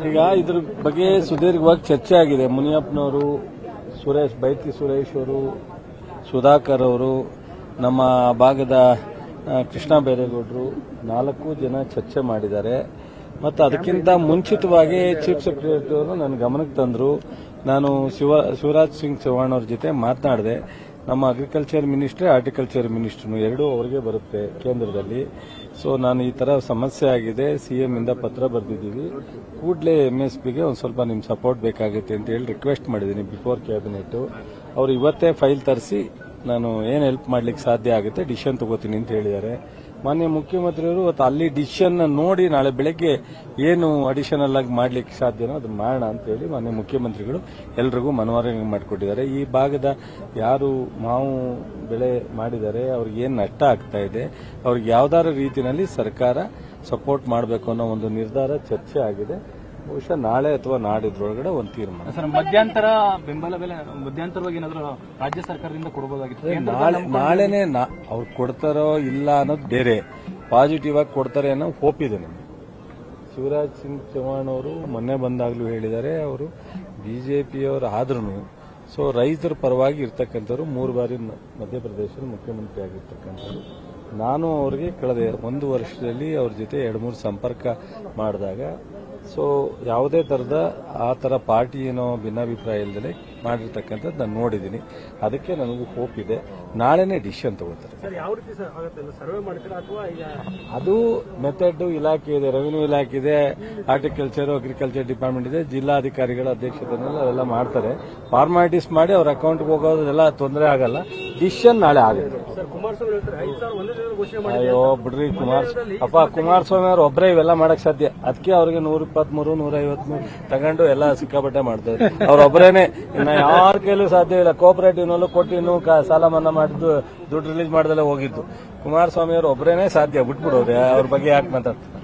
ಈಗ ಇದ್ರ ಬಗ್ಗೆ ಸುದೀರ್ಘವಾಗಿ ಚರ್ಚೆ ಆಗಿದೆ. ಮುನಿಯಪ್ಪನವರು, ಬೈತಿ ಸುರೇಶ್ ಅವರು, ಸುಧಾಕರ್ ಅವರು, ನಮ್ಮ ಭಾಗದ ಕೃಷ್ಣ ಬೈರೇಗೌಡರು 4 ಜನ ಚರ್ಚೆ ಮಾಡಿದ್ದಾರೆ. ಮತ್ತು ಅದಕ್ಕಿಂತ ಮುಂಚಿತವಾಗಿ ಚೀಫ್ ಸೆಕ್ರೆಟರಿ ಅವರು ನನ್ನ ಗಮನಕ್ಕೆ ತಂದರು. ನಾನು ಶಿವರಾಜ್ ಸಿಂಗ್ ಚೌಹಾಣ್ ಅವ್ರ ಜೊತೆ ಮಾತನಾಡಿದೆ. ನಮ್ಮ ಅಗ್ರಿಕಲ್ಚರ್ ಮಿನಿಸ್ಟ್ರಿ, ಹಾರ್ಟಿಕಲ್ಚರ್ ಮಿನಿಸ್ಟ್ರು ಎರಡೂ ಅವರಿಗೆ ಬರುತ್ತೆ ಕೇಂದ್ರದಲ್ಲಿ. ಸೊ ನಾನು ಈ ತರ ಸಮಸ್ಯೆ ಆಗಿದೆ, ಸಿಎಂ ಇಂದ ಪತ್ರ ಬರೆದಿದ್ದೀವಿ, ಕೂಡಲೇ MSPಗೆ ಒಂದು ಸ್ವಲ್ಪ ನಿಮ್ಮ ಸಪೋರ್ಟ್ ಬೇಕಾಗುತ್ತೆ ಅಂತ ಹೇಳಿ ರಿಕ್ವೆಸ್ಟ್ ಮಾಡಿದ್ದೀನಿ ಬಿಫೋರ್ ಕ್ಯಾಬಿನೆಟ್. ಅವರು ಇವತ್ತೇ ಫೈಲ್ ತರಿಸಿ ನಾನು ಏನು ಹೆಲ್ಪ್ ಮಾಡ್ಲಿಕ್ಕೆ ಸಾಧ್ಯ ಆಗುತ್ತೆ ಡಿಸಿಷನ್ ತಗೋತೀನಿ ಅಂತ ಹೇಳಿದ್ದಾರೆ. ಮಾನ್ಯ ಮುಖ್ಯಮಂತ್ರಿಯವರು ಇವತ್ತು ಅಲ್ಲಿ ಡಿಸಿಷನ್ ನೋಡಿ ನಾಳೆ ಬೆಳಗ್ಗೆ ಏನು ಅಡಿಷನಲ್ ಆಗಿ ಮಾಡ್ಲಿಕ್ಕೆ ಸಾಧ್ಯನೋ ಅದನ್ನ ಮಾಡೋಣ ಅಂತ ಹೇಳಿ ಮಾನ್ಯ ಮುಖ್ಯಮಂತ್ರಿಗಳು ಎಲ್ರಿಗೂ ಮನವರಿಕೆ ಮಾಡಿಕೊಟ್ಟಿದ್ದಾರೆ. ಈ ಭಾಗದ ಯಾರು ಮಾವು ಬೆಳೆ ಮಾಡಿದ್ದಾರೆ ಅವ್ರಿಗೆ ಏನು ನಷ್ಟ ಆಗ್ತಾ ಇದೆ, ಅವ್ರಿಗೆ ಯಾವ್ದಾರ ರೀತಿಯಲ್ಲಿ ಸರ್ಕಾರ ಸಪೋರ್ಟ್ ಮಾಡಬೇಕು ಅನ್ನೋ ಒಂದು ನಿರ್ಧಾರ ಚರ್ಚೆ ಆಗಿದೆ. ಬಹುಶಃ ನಾಳೆ ಅಥವಾ ನಾಡಿದ್ರೊಳಗಡೆ ಒಂದು ತೀರ್ಮಾನ. ಸರ್, ಮಧ್ಯಂತರ ಬೆಂಬಲ ಬೆಲೆ ಮಧ್ಯಂತರವಾಗಿ ಏನಾದರೂ ರಾಜ್ಯ ಸರ್ಕಾರದಿಂದ ಕೊಡಬಹುದಾಗಿತ್ತು. ನಾಳೆನೆ ಅವ್ರು ಕೊಡ್ತಾರೋ ಇಲ್ಲ ಅನ್ನೋದು ಬೇರೆ, ಪಾಸಿಟಿವ್ ಆಗಿ ಕೊಡ್ತಾರೆ ಅನ್ನೋ ಹೋಪ್ ಇದೆ ನಮಗೆ. ಶಿವರಾಜ್ ಸಿಂಗ್ ಚೌಹಾಣ್ ಅವರು ಮೊನ್ನೆ ಬಂದಾಗಲೂ ಹೇಳಿದ್ದಾರೆ, ಅವರು ಬಿಜೆಪಿಯವರು ಆದ್ರೂ ಸೊ ರೈತರ ಪರವಾಗಿ ಇರ್ತಕ್ಕಂಥವ್ರು 3 ಬಾರಿ ಮಧ್ಯಪ್ರದೇಶದ ಮುಖ್ಯಮಂತ್ರಿ ಆಗಿರ್ತಕ್ಕಂಥವ್ರು. ನಾನು ಅವರಿಗೆ ಕಳೆದ 1 ವರ್ಷದಲ್ಲಿ ಅವ್ರ ಜೊತೆ 2-3 ಸಂಪರ್ಕ ಮಾಡಿದಾಗ ಸೊ ಯಾವುದೇ ತರದ ಆ ತರ ಪಾರ್ಟಿ ಏನೋ ಭಿನ್ನಾಭಿಪ್ರಾಯ ಇಲ್ಲದೆ ಮಾಡಿರ್ತಕ್ಕಂಥದ್ದು ನಾನು ನೋಡಿದ್ದೀನಿ. ಅದಕ್ಕೆ ನನಗೂ ಹೋಪ್ ಇದೆ, ನಾಳೆನೇ ಡಿಸಿಷನ್ ತಗೋತಾರೆ. ಅದು ಮೆಥಡ್ ಇಲಾಖೆ ಇದೆ, ರೆವಿನ್ಯೂ ಇಲಾಖೆ ಇದೆ, ಹಾರ್ಟಿಕಲ್ಚರ್, ಅಗ್ರಿಕಲ್ಚರ್ ಡಿಪಾರ್ಟ್ಮೆಂಟ್ ಇದೆ, ಜಿಲ್ಲಾಧಿಕಾರಿಗಳ ಅಧ್ಯಕ್ಷತೆಯಲ್ಲಿ ಅವೆಲ್ಲ ಮಾಡ್ತಾರೆ. ಫಾರ್ಮಾಲಿಟೀಸ್ ಮಾಡಿ ಅವ್ರ ಅಕೌಂಟ್ಗೆ ಹೋಗೋದೆಲ್ಲ ತೊಂದರೆ ಆಗಲ್ಲ. ಡಿಸಿಷನ್ ನಾಳೆ ಆಗುತ್ತೆ. ಅಯ್ಯೋ ಬಿಡ್ರಿ, ಕುಮಾರಸ್ವಾಮಿ ಅವರು ಒಬ್ಬರೇ ಇವೆಲ್ಲ ಮಾಡಕ್ ಸಾಧ್ಯ. ಅದಕ್ಕೆ ಅವ್ರಿಗೆ 123, 153 ತಗೊಂಡು ಎಲ್ಲ ಸಿಕ್ಕಾಪಟ್ಟೆ ಮಾಡ್ತಾರೆ. ಅವ್ರೊಬ್ಬರೇನೆ, ಇನ್ನ ಯಾರ ಕೈಲೂ ಸಾಧ್ಯ ಇಲ್ಲ. ಕೋಆಪರೇಟಿವ್ನಲ್ಲೂ ಕೊಟ್ಟು ಇನ್ನೂ ಸಾಲ ಮನ್ನಾ ಮಾಡಿದ್ದು ದುಡ್ಡು ರಿಲೀಸ್ ಮಾಡ್ದಲ್ಲೇ ಹೋಗಿದ್ದು. ಕುಮಾರಸ್ವಾಮಿ ಅವರು ಒಬ್ಬರೇನೆ ಸಾಧ್ಯ. ಬಿಟ್ಬಿಡೋದೆ, ಅವ್ರ ಬಗ್ಗೆ ಯಾಕೆ ಮಾತಾಡ್ತಾರೆ.